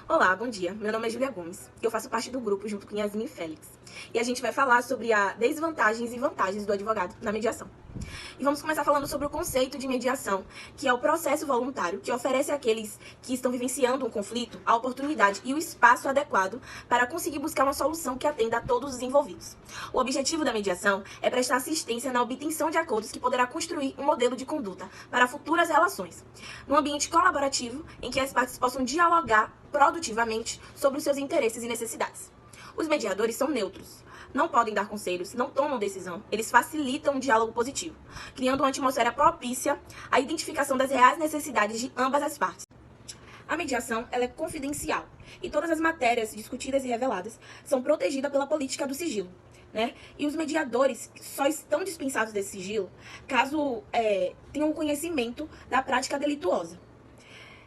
Olá, bom dia. Meu nome é Júlia Gomes e eu faço parte do grupo junto com Yasmin Félix. E a gente vai falar sobre as desvantagens e vantagens do advogado na mediação. E vamos começar falando sobre o conceito de mediação, que é o processo voluntário que oferece àqueles que estão vivenciando um conflito a oportunidade e o espaço adequado para conseguir buscar uma solução que atenda a todos os envolvidos. O objetivo da mediação é prestar assistência na obtenção de acordos que poderá construir um modelo de conduta para futuras relações, num ambiente colaborativo em que as partes possam dialogar produtivamente sobre os seus interesses e necessidades. Os mediadores são neutros, não podem dar conselhos, não tomam decisão, eles facilitam um diálogo positivo, criando uma atmosfera propícia à identificação das reais necessidades de ambas as partes. A mediação ela é confidencial e todas as matérias discutidas e reveladas são protegidas pela política do sigilo. Né? E os mediadores só estão dispensados desse sigilo caso tenham conhecimento da prática delituosa.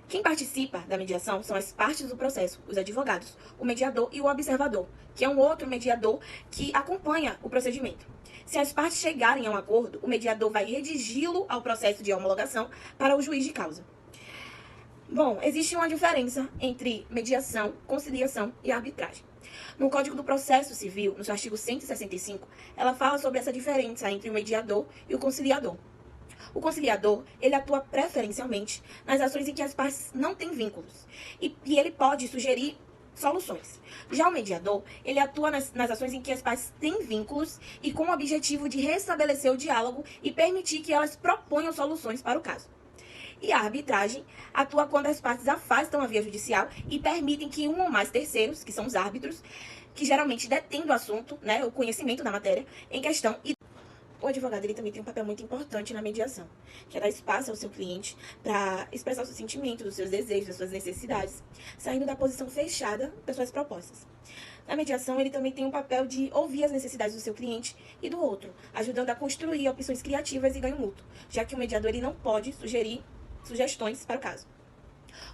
Quem participa da mediação são as partes do processo, os advogados, o mediador e o observador, que é um outro mediador que acompanha o procedimento. Se as partes chegarem a um acordo, o mediador vai redigi-lo ao processo de homologação para o juiz de causa. Bom, existe uma diferença entre mediação, conciliação e arbitragem. No Código do Processo Civil, no seu artigo 165, ela fala sobre essa diferença entre o mediador e o conciliador. O conciliador, ele atua preferencialmente nas ações em que as partes não têm vínculos e ele pode sugerir soluções. Já o mediador, ele atua nas ações em que as partes têm vínculos e com o objetivo de restabelecer o diálogo e permitir que elas proponham soluções para o caso. E a arbitragem atua quando as partes afastam a via judicial e permitem que um ou mais terceiros, que são os árbitros, que geralmente detêm do assunto, né, o conhecimento da matéria em questão. O advogado ele também tem um papel muito importante na mediação, que é dar espaço ao seu cliente para expressar os seus sentimentos, os seus desejos, as suas necessidades, saindo da posição fechada das suas propostas. Na mediação, ele também tem um papel de ouvir as necessidades do seu cliente e do outro, ajudando a construir opções criativas e ganho mútuo, já que o mediador ele não pode sugerir sugestões para o caso.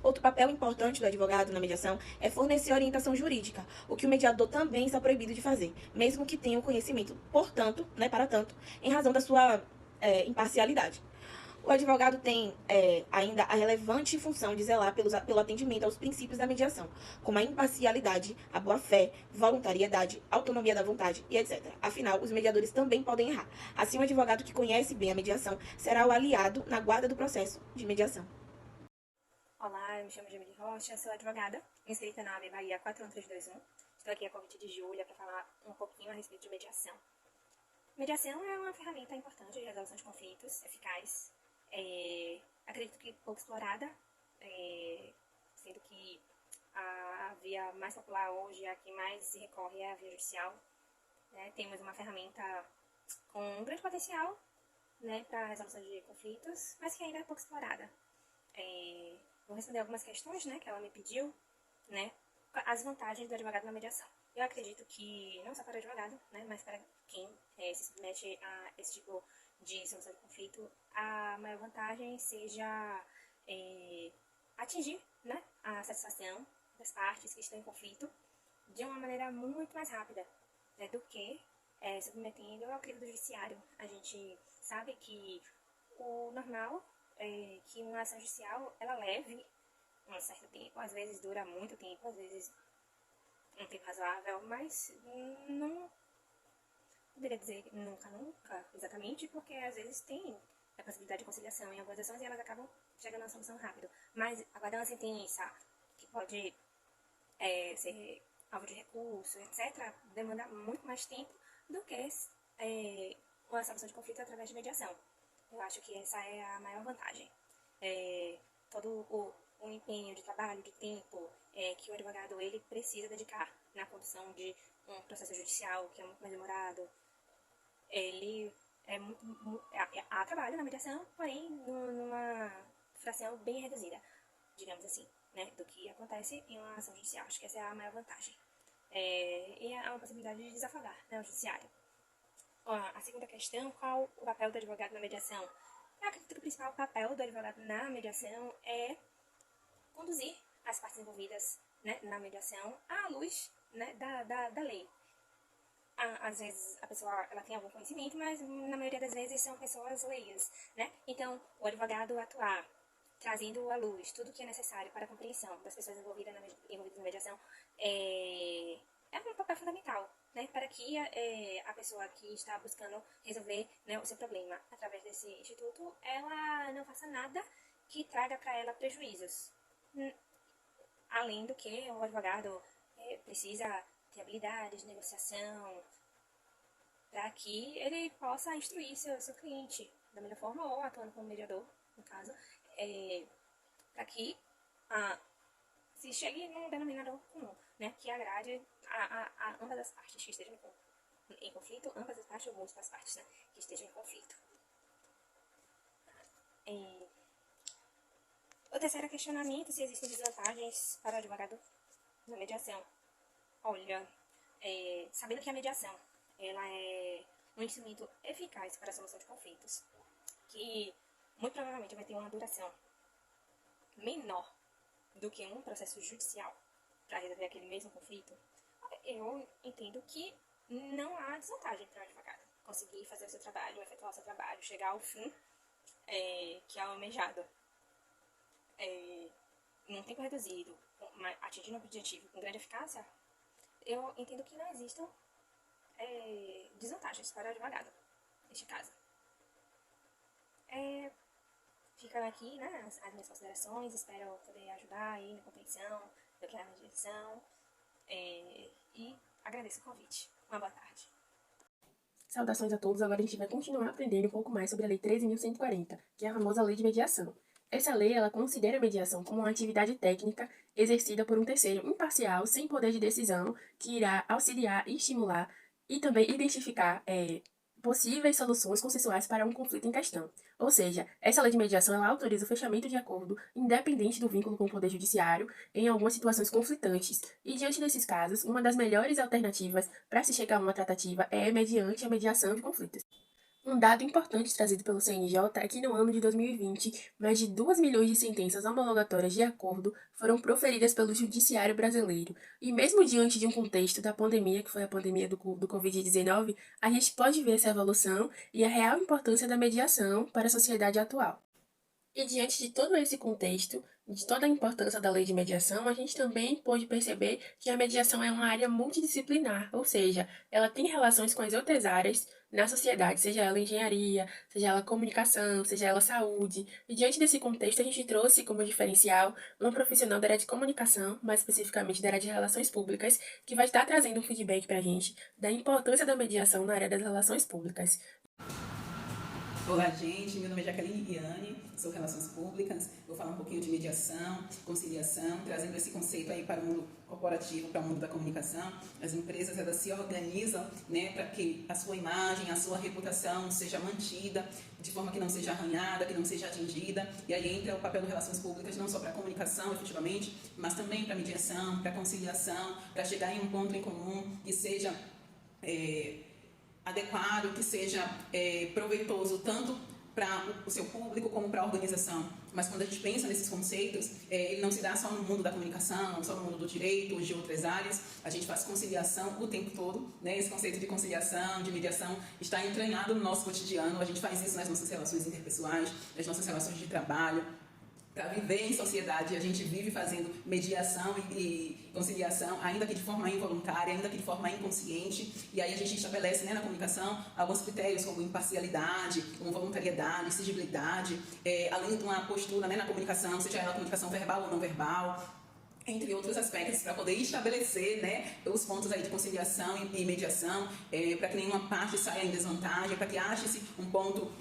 Outro papel importante do advogado na mediação é fornecer orientação jurídica, o que o mediador também está proibido de fazer, mesmo que tenha o conhecimento, portanto, para tanto, em razão da sua imparcialidade. O advogado tem ainda a relevante função de zelar pelo atendimento aos princípios da mediação, como a imparcialidade, a boa-fé, voluntariedade, autonomia da vontade e etc. Afinal, os mediadores também podem errar. Assim, o advogado que conhece bem a mediação será o aliado na guarda do processo de mediação. Olá, eu me chamo Jamile Rocha, sou advogada, inscrita na AB Bahia 41321. Estou aqui a convite de Júlia para falar um pouquinho a respeito de mediação. Mediação é uma ferramenta importante de resolução de conflitos, eficaz. Acredito que pouco explorada, sendo que a via mais popular hoje, a que mais se recorre é a via judicial. Temos uma ferramenta com um grande potencial para a resolução de conflitos, mas que ainda é pouco explorada. Vou responder algumas questões que ela me pediu, as vantagens do advogado na mediação. Eu acredito que, não só para o advogado, mas para quem se submete a esse tipo de solução de conflito, a maior vantagem seja atingir a satisfação das partes que estão em conflito de uma maneira muito mais rápida do que submetendo ao crivo do judiciário. A gente sabe que o normal que uma ação judicial ela leve um certo tempo, às vezes dura muito tempo, às vezes um tempo razoável, mas não poderia dizer nunca, exatamente, porque às vezes tem a possibilidade de conciliação em algumas ações e elas acabam chegando a uma solução rápida. Mas aguardar uma sentença que pode ser alvo de recurso, etc., demanda muito mais tempo do que uma solução de conflito através de mediação. Eu acho que essa é a maior vantagem. Todo o empenho de trabalho, de tempo que o advogado ele precisa dedicar na condução de um processo judicial que é muito mais demorado, ele há trabalho na mediação, porém numa fração bem reduzida, digamos assim, do que acontece em uma ação judicial. Acho que essa é a maior vantagem. E há uma possibilidade de desafogar o judiciário. A segunda questão, qual o papel do advogado na mediação? Eu acredito que o principal papel do advogado na mediação é conduzir as partes envolvidas na mediação à luz da lei. Às vezes a pessoa ela tem algum conhecimento, mas na maioria das vezes são pessoas leigas. Então, o advogado atuar trazendo à luz tudo o que é necessário para a compreensão das pessoas envolvidas na mediação, é um papel fundamental, né, para que a pessoa que está buscando resolver, né, o seu problema através desse instituto, ela não faça nada que traga para ela prejuízos. Além do que o advogado precisa ter habilidades de negociação para que ele possa instruir seu cliente da melhor forma ou atuando como mediador, no caso, para que se chegue num denominador comum, né, que agrade a ambas as partes que estejam em conflito, ambas as partes ou múltiplas partes, né, que estejam em conflito. O terceiro questionamento, se existem desvantagens para o advogado na mediação. Olha, sabendo que a mediação ela é um instrumento eficaz para a solução de conflitos, que muito provavelmente vai ter uma duração menor do que um processo judicial para resolver aquele mesmo conflito, eu entendo que não há desvantagem para o advogado conseguir fazer o seu trabalho, efetuar o seu trabalho, chegar ao fim que é almejado num tempo reduzido, atingindo o objetivo com grande eficácia. Eu entendo que não existam desvantagens para o advogado neste caso. Ficam aqui, né, as minhas considerações, espero poder ajudar aí na compreensão do que é a mediação, e agradeço o convite. Uma boa tarde. Saudações a todos, agora a gente vai continuar aprendendo um pouco mais sobre a Lei 13.140, que é a famosa Lei de Mediação. Essa lei, ela considera a mediação como uma atividade técnica exercida por um terceiro imparcial, sem poder de decisão, que irá auxiliar e estimular e também identificar possíveis soluções consensuais para um conflito em questão. Ou seja, essa lei de mediação ela autoriza o fechamento de acordo independente do vínculo com o Poder Judiciário em algumas situações conflitantes. E diante desses casos, uma das melhores alternativas para se chegar a uma tratativa é mediante a mediação de conflitos. Um dado importante trazido pelo CNJ é que no ano de 2020, mais de 2 milhões de sentenças homologatórias de acordo foram proferidas pelo Judiciário brasileiro. E mesmo diante de um contexto da pandemia, que foi a pandemia do Covid-19, a gente pode ver essa evolução e a real importância da mediação para a sociedade atual. E diante de todo esse contexto, de toda a importância da lei de mediação, a gente também pode perceber que a mediação é uma área multidisciplinar, ou seja, ela tem relações com as outras áreas na sociedade, seja ela engenharia, seja ela comunicação, seja ela saúde. E diante desse contexto, a gente trouxe como diferencial uma profissional da área de comunicação, mais especificamente da área de relações públicas, que vai estar trazendo um feedback para a gente da importância da mediação na área das relações públicas. Olá, gente. Meu nome é Jaqueline Iane, sou Relações Públicas. Vou falar um pouquinho de mediação, conciliação, trazendo esse conceito aí para o mundo corporativo, para o mundo da comunicação. As empresas, elas se organizam, né, para que a sua imagem, a sua reputação seja mantida, de forma que não seja arranhada, que não seja atingida. E aí entra o papel das relações públicas, não só para a comunicação, efetivamente, mas também para a mediação, para a conciliação, para chegar em um ponto em comum que seja adequado, que seja proveitoso tanto para o seu público como para a organização. Mas quando a gente pensa nesses conceitos, ele não se dá só no mundo da comunicação, só no mundo do direito ou de outras áreas. A gente faz conciliação o tempo todo, né? Esse conceito de conciliação, de mediação, está entranhado no nosso cotidiano. A gente faz isso nas nossas relações interpessoais, nas nossas relações de trabalho. Para viver em sociedade, a gente vive fazendo mediação e conciliação, ainda que de forma involuntária, ainda que de forma inconsciente. E aí a gente estabelece, né, na comunicação alguns critérios como imparcialidade, como voluntariedade, exigibilidade, além de uma postura, né, na comunicação, seja ela comunicação verbal ou não verbal, entre outros aspectos, para poder estabelecer, né, os pontos aí de conciliação e mediação, para que nenhuma parte saia em desvantagem, para que ache-se um ponto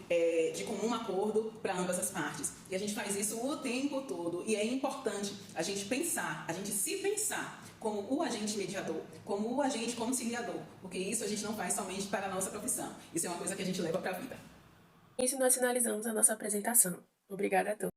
de comum acordo para ambas as partes. E a gente faz isso o tempo todo, e é importante a gente pensar, a gente se pensar como o agente mediador, como o agente conciliador, porque isso a gente não faz somente para a nossa profissão, isso é uma coisa que a gente leva para a vida. Isso nós finalizamos a nossa apresentação. Obrigada a todos.